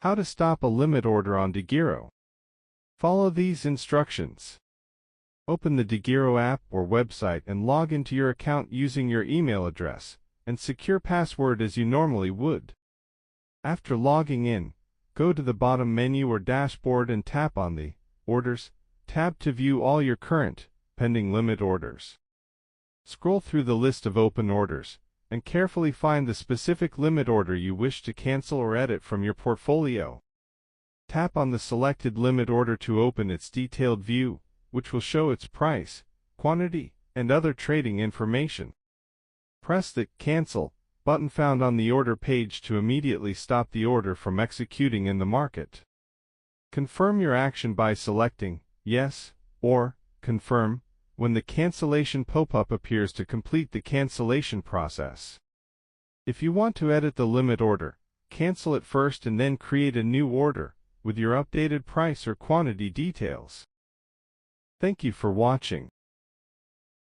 How to stop a limit order on DEGIRO. Follow these instructions. Open the DEGIRO app or website and log into your account using your email address and secure password as you normally would. After logging in, go to the bottom menu or dashboard and tap on the Orders tab to view all your current, pending limit orders. Scroll through the list of open orders and carefully find the specific limit order you wish to cancel or edit from your portfolio. Tap on the selected limit order to open its detailed view, which will show its price, quantity, and other trading information. Press the Cancel button found on the order page to immediately stop the order from executing in the market. Confirm your action by selecting Yes or Confirm when the cancellation pop-up appears to complete the cancellation process. If you want to edit the limit order, cancel it first and then create a new order with your updated price or quantity details. Thank you for watching.